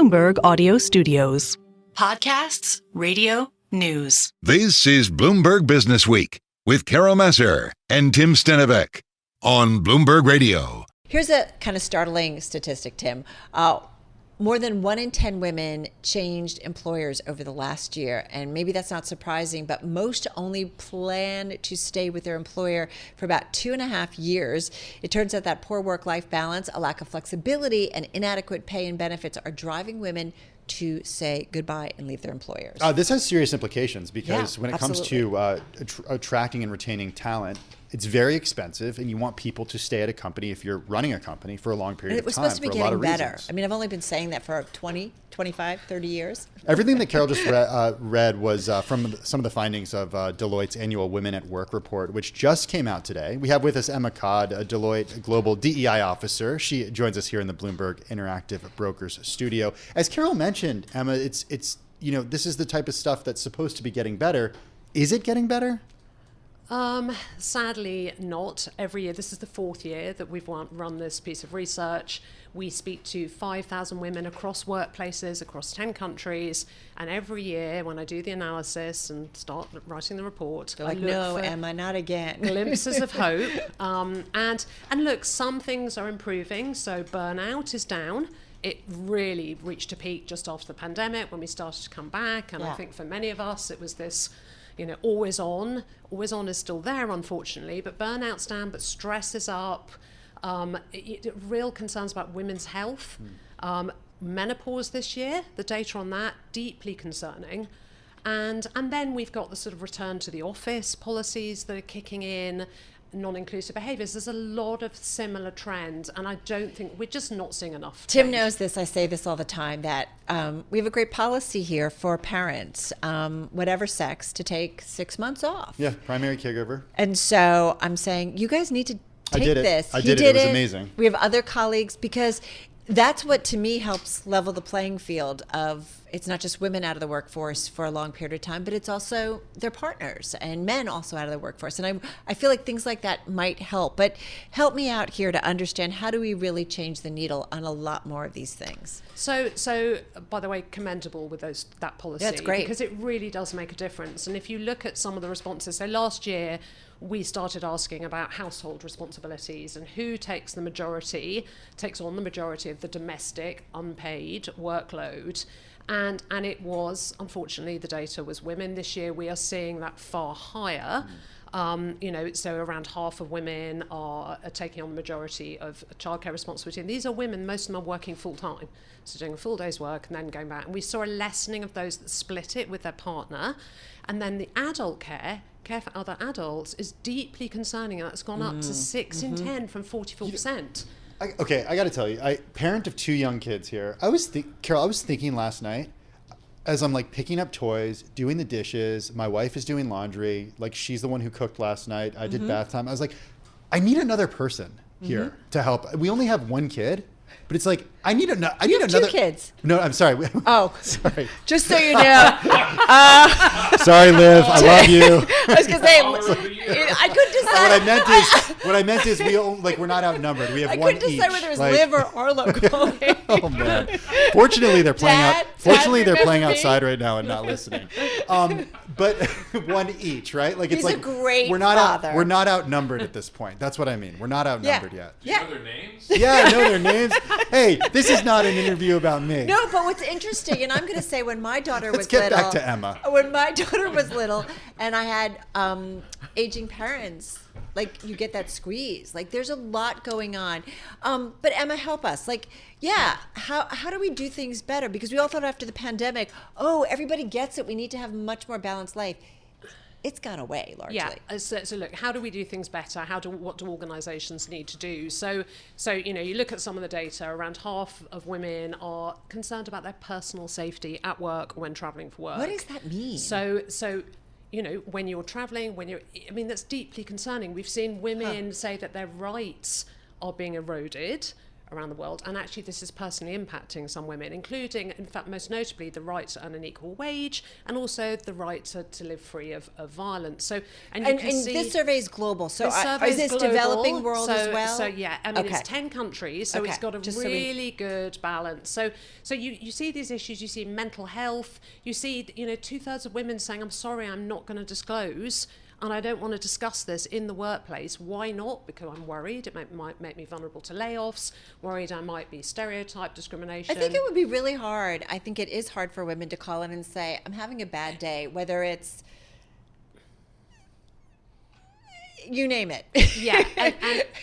Bloomberg Audio Studios. Podcasts, radio, news. This is Bloomberg Businessweek with Carol Massar and Tim Stenovec on Bloomberg Radio. Here's a kind of startling statistic, Tim. More than 1 in 10 women changed employers over the last year. And maybe that's not surprising, but most only plan to stay with their employer for about 2.5 years. It turns out that poor work-life balance, a lack of flexibility, and inadequate pay and benefits are driving women to say goodbye and leave their employers. This has serious implications because when it absolutely. comes to attracting and retaining talent, it's very expensive, and you want people to stay at a company if you're running a company for a long period of time. It was supposed to be for a lot getting of better. reasons. I mean, I've only been saying that for 20, 25, 30 years. Everything that Carol just read was from some of the findings of Deloitte's annual Women at Work report, which just came out today. We have with us Emma Codd, a Deloitte Global DEI officer. She joins us here in the Bloomberg Interactive Brokers studio. As Carol mentioned, Emma, it's this is the type of stuff that's supposed to be getting better. Is it getting better? Sadly not. Every year, this is the 4th year that we've run this piece of research. We speak to 5,000 women across workplaces, across 10 countries. And every year when I do the analysis and start writing the report, They're like, no, Emma, not again. Glimpses of hope. And look, some things are improving. So burnout is down. It really reached a peak just after the pandemic when we started to come back. And I think for many of us, it was this always on is still there, unfortunately, but burnout's down, but stress is up. Real concerns about women's health. Menopause this year, the data on that, deeply concerning. And then we've got the sort of return to the office policies that are kicking in, non-inclusive behaviours. There's a lot of similar trends, and I don't think we're just not seeing enough. Tim knows this. I say this all the time, that we have a great policy here for parents, whatever sex, to take 6 months off. Yeah, primary caregiver. And so I'm saying, you guys need to take this. I did it. It was amazing. We have other colleagues, because that's what, to me, helps level the playing field of, it's not just women out of the workforce for a long period of time, but it's also their partners and men also out of the workforce. And I feel like things like that might help. But help me out here to understand, how do we really change the needle on a lot more of these things? So by the way, commendable with that policy. That's great. Because it really does make a difference. And if you look at some of the responses, so last year, we started asking about household responsibilities and who takes on the majority of the domestic unpaid workload. And it was, unfortunately, the data was women. This year we are seeing that far higher. So around half of women are taking on the majority of childcare responsibility. And these are women, most of them are working full time. So doing a full day's work and then going back. And we saw a lessening of those that split it with their partner. And then the adult care for other adults is deeply concerning. And that's gone up to 6 in 10 from 44%. I got to tell you, parent of 2 young kids here. Carol, I was thinking last night, as I'm like picking up toys, doing the dishes, my wife is doing laundry, like she's the one who cooked last night. I did bath time. I was like, I need another person here to help. We only have 1 kid, but it's like, I need another. 2 kids. No, I'm sorry. Oh, sorry. Just so you know. Sorry, Liv. I love you. I was gonna say, I couldn't decide. What I meant is we're not outnumbered. We have I 1 couldn't each. decide whether it was Liv or Arlo calling. Oh man! Fortunately, they're playing Dad, they're playing remember me? outside right now and not listening. But 1 each, right? Like He's it's a great we're not father. we're not outnumbered at this point. That's what I mean. We're not outnumbered yet. Do you know their names? Yeah, I know their names. Hey, this is not an interview about me. No, but what's interesting, and I'm going to say, when my daughter was Let's get little, back to Emma. When my daughter was little, and I had aging parents, like, you get that squeeze. Like, there's a lot going on. But Emma, help us. Like, how do we do things better? Because we all thought after the pandemic, everybody gets it. We need to have a much more balanced life. It's gone away largely. Yeah. So look, how do we do things better? What do organisations need to do? So you look at some of the data. Around half of women are concerned about their personal safety at work or when travelling for work. What does that mean? So when you're travelling, that's deeply concerning. We've seen women say that their rights are being eroded around the world. And actually, this is personally impacting some women, including, in fact, most notably, the right to earn an equal wage and also the right to live free of violence. So, and this survey is global. So is this global, developing world as well? So yeah, I mean, it's 10 countries, so it's got a really good balance. So you see these issues, you see mental health, you see, 2/3 of women saying, I'm sorry, I'm not going to disclose, and I don't want to discuss this in the workplace. Why not? Because I'm worried it might make me vulnerable to layoffs, worried I might be stereotype discrimination. I think it would be really hard. I think it is hard for women to call in and say, I'm having a bad day, whether it's, you name it. Yeah, and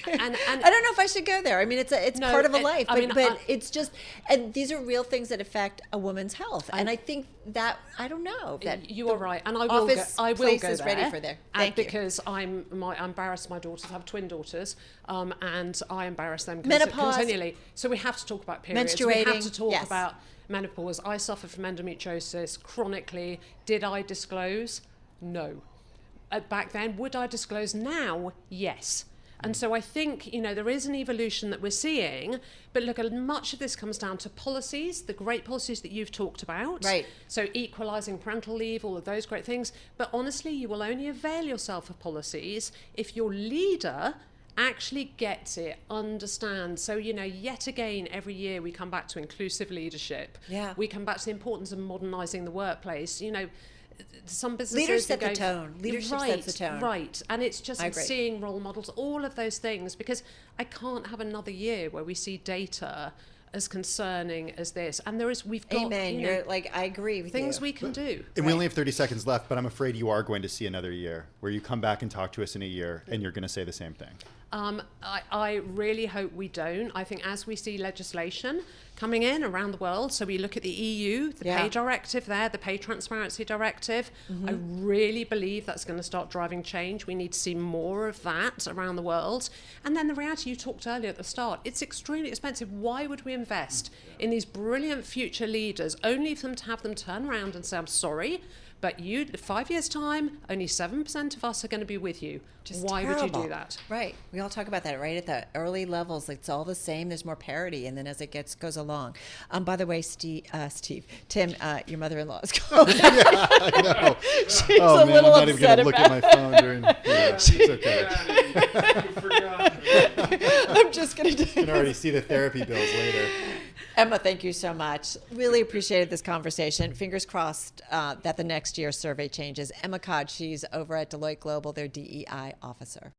I don't know if I should go there. I mean, it's part of a life, but it's just, and these are real things that affect a woman's health. And I think that, I don't know, that you are right, and I will go there. Ready for there. Thank you. Because I'm embarrassed. My daughters, I have twin daughters, and I embarrass them Menopause. continually. So we have to talk about periods. Menstruating. We have to talk about menopause. I suffer from endometriosis chronically. Did I disclose? No. Back then, would I disclose now? Yes. And so I think, there is an evolution that we're seeing, but look, much of this comes down to policies, the great policies that you've talked about. Right. So equalising parental leave, all of those great things. But honestly, you will only avail yourself of policies if your leader actually gets it, understands. So, yet again, every year we come back to inclusive leadership. Yeah. We come back to the importance of modernising the workplace. Some businesses leaders set the tone. Leadership sets the tone. Right. And it's just seeing role models, all of those things, because I can't have another year where we see data as concerning as this. And we've got, Amen. You're like, I agree with things you. we can do. And we only have 30 seconds left, but I'm afraid you are going to see another year where you come back and talk to us in a year and you're going to say the same thing. I really hope we don't. I think as we see legislation coming in around the world, so we look at the EU, the pay directive there, the pay transparency directive, I really believe that's going to start driving change. We need to see more of that around the world. And then the reality you talked earlier at the start, it's extremely expensive. Why would we invest in these brilliant future leaders only for them to have them turn around and say, I'm sorry, but 5 years' time, only 7% of us are going to be with you. Why would you do that? Right. We all talk about that, right? At the early levels, it's all the same. There's more parity, and then as it goes along. By the way, Tim, your mother-in-law is calling. Yeah, I know. She's a little I'm not even upset going to look at my phone during. Yeah, it's okay. I'm just going to. You can already see the therapy bills later. Emma, thank you so much. Really appreciated this conversation. Fingers crossed that the next year's survey changes. Emma Codd, she's over at Deloitte Global, their DEI officer.